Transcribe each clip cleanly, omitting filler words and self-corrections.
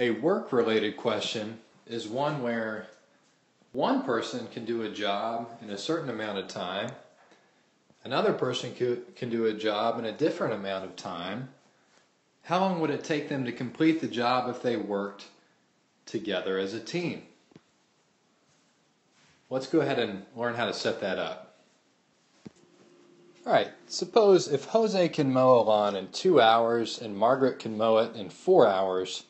A work-related question is one where one person can do a job in a certain amount of time, another person can do a job in a different amount of time. How long would it take them to complete the job if they worked together as a team? Let's go ahead and learn how to set that up. Alright, suppose if Jose can mow a lawn in 2 hours and Margaret can mow it in 4 hours,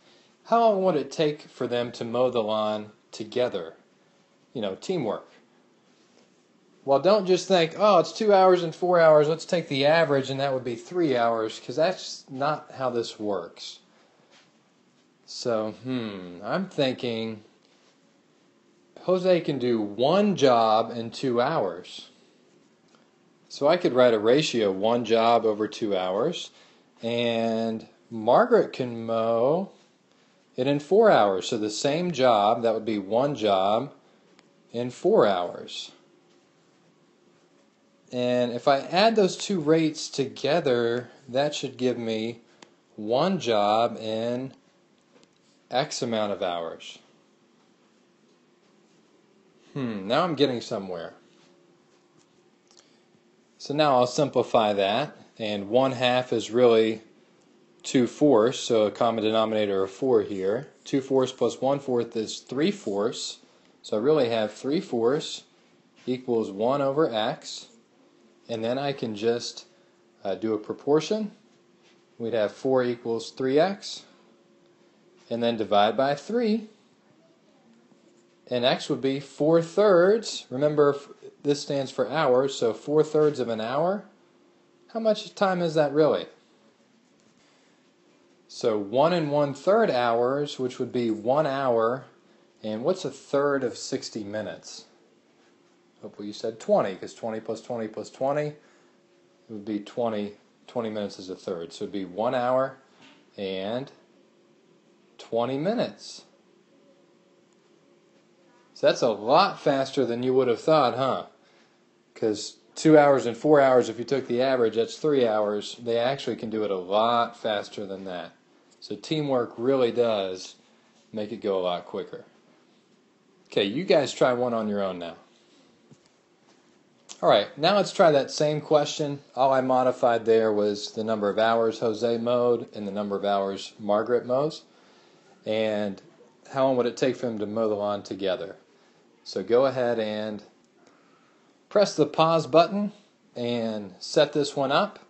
how long would it take for them to mow the lawn together? Teamwork. Well, don't just think, oh, it's 2 hours and 4 hours, let's take the average and that would be 3 hours, because that's not how this works. So, I'm thinking Jose can do one job in 2 hours. So I could write a ratio, 1 job over 2 hours, and Margaret can mow it in 4 hours. So the same job, that would be 1 job in 4 hours. And if I add those two rates together, that should give me 1 job in X amount of hours. Now I'm getting somewhere. So now I'll simplify that, and 1/2 is really 2/4, so a common denominator of 4 here. 2/4 plus 1/4 is 3/4, so I really have 3/4 equals 1 over x, and then I can just do a proportion. We'd have 4 equals 3x, and then divide by 3, and x would be 4/3. Remember, this stands for hours, so 4/3 of an hour. How much time is that really? So 1 1/3 hours, which would be 1 hour, and what's a third of 60 minutes? Hopefully you said 20, because 20 plus 20 plus 20, it would be 20 minutes is a third. So it would be 1 hour and 20 minutes. So that's a lot faster than you would have thought, huh? Because 2 hours and 4 hours, if you took the average, that's 3 hours. They actually can do it a lot faster than that. So teamwork really does make it go a lot quicker. Okay, you guys try one on your own now. Alright, now let's try that same question. All I modified there was the number of hours Jose mowed and the number of hours Margaret mows. And how long would it take for them to mow the lawn together? So go ahead and press the pause button and set this one up.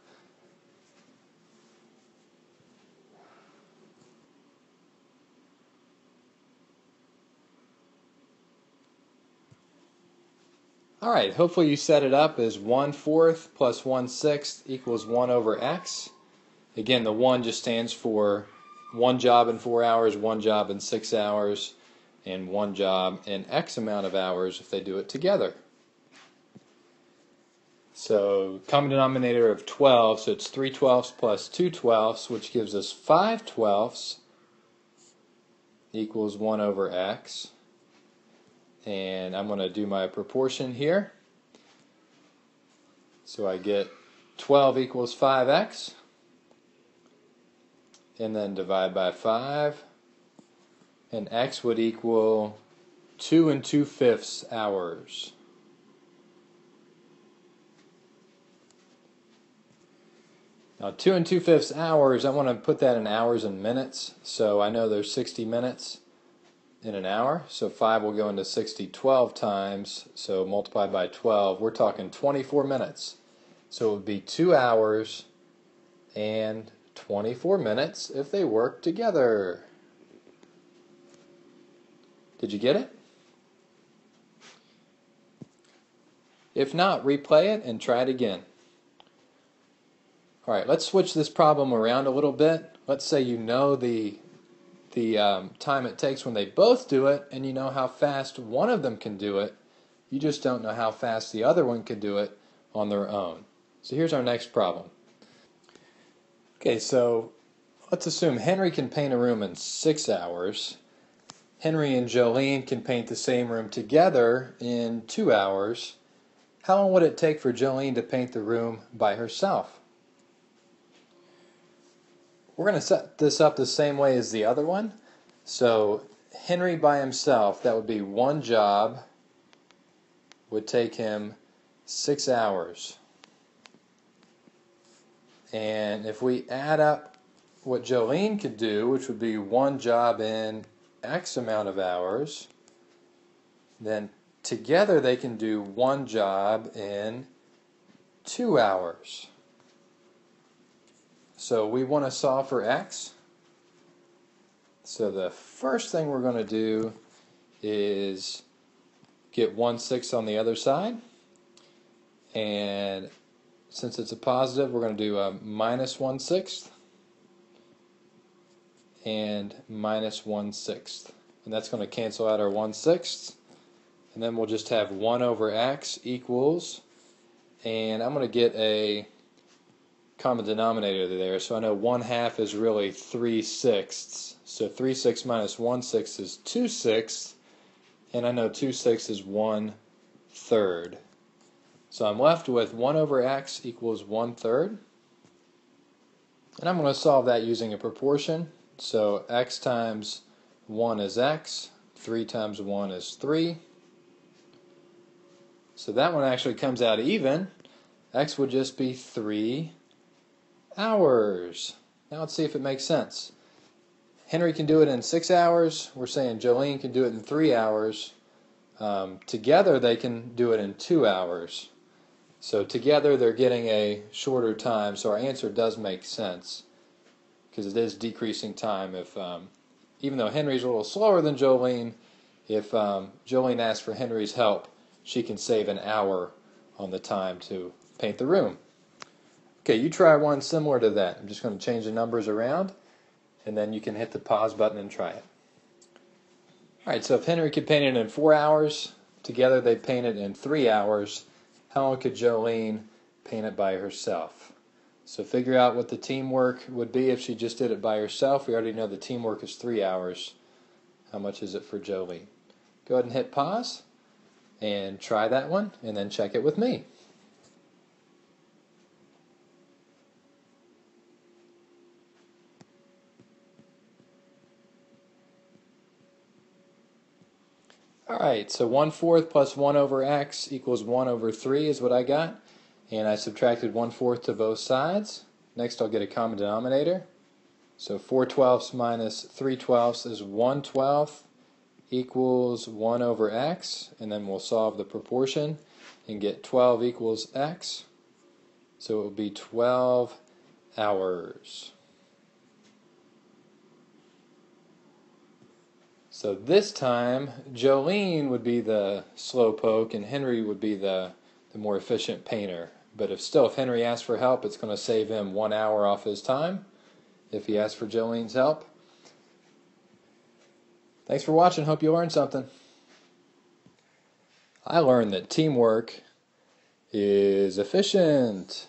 Alright, hopefully you set it up as 1/4 plus 1/6 equals 1 over x. Again, the 1 just stands for 1 job in 4 hours, 1 job in 6 hours, and 1 job in X amount of hours if they do it together. So common denominator of 12, so it's 3/12 plus 2/12, which gives us 5/12 equals 1 over x. And I'm going to do my proportion here. So I get 12 equals 5x. And then divide by 5. And x would equal 2 2/5 hours. Now 2 2/5 hours, I want to put that in hours and minutes. So I know there's 60 minutes in an hour. So 5 will go into 60 12 times. So multiplied by 12, we're talking 24 minutes. So it would be 2 hours and 24 minutes if they work together. Did you get it? If not, replay it and try it again. Alright, let's switch this problem around a little bit. Let's say you know the time it takes when they both do it, and you know how fast one of them can do it. You just don't know how fast the other one can do it on their own. So here's our next problem. Okay, so let's assume Henry can paint a room in 6 hours. Henry and Jolene can paint the same room together in 2 hours. How long would it take for Jolene to paint the room by herself? We're going to set this up the same way as the other one. So Henry by himself, that would be one job, would take him 6 hours. And if we add up what Jolene could do, which would be one job in X amount of hours, then together they can do one job in 2 hours. So we want to solve for X. So the first thing we're going to do is get 1/6 on the other side. And since it's a positive, we're going to do a minus 1/6 and minus 1/6. And that's going to cancel out our 1/6. And then we'll just have 1 over X equals, and I'm going to get a common denominator there, so I know 1/2 is really 3/6. So 3/6 minus 1/6 is 2/6, and I know 2/6 is 1/3. So I'm left with 1 over X equals 1/3. And I'm going to solve that using a proportion. So X times 1 is X, 3 times 1 is 3. So that one actually comes out even. X would just be 3 hours. Now let's see if it makes sense. Henry can do it in 6 hours. We're saying Jolene can do it in 3 hours. Together they can do it in 2 hours. So together they're getting a shorter time. So our answer does make sense because it is decreasing time. If even though Henry's a little slower than Jolene, if Jolene asks for Henry's help, she can save an hour on the time to paint the room. Okay, you try one similar to that. I'm just going to change the numbers around, and then you can hit the pause button and try it. Alright, so if Henry could paint it in 4 hours, together they'd paint it in 3 hours. How long could Jolene paint it by herself? So figure out what the teamwork would be if she just did it by herself. We already know the teamwork is 3 hours. How much is it for Jolene? Go ahead and hit pause and try that one, and then check it with me. Alright, so 1/4 plus 1 over X equals 1 over 3 is what I got. And I subtracted 1/4 to both sides. Next I'll get a common denominator. So 4/12 minus 3/12 is 1/12 equals 1 over X. And then we'll solve the proportion and get 12 equals X. So it will be 12 hours. So this time, Jolene would be the slow poke and Henry would be the more efficient painter. But if Henry asks for help, it's going to save him 1 hour off his time if he asks for Jolene's help. Thanks for watching. Hope you learned something. I learned that teamwork is efficient.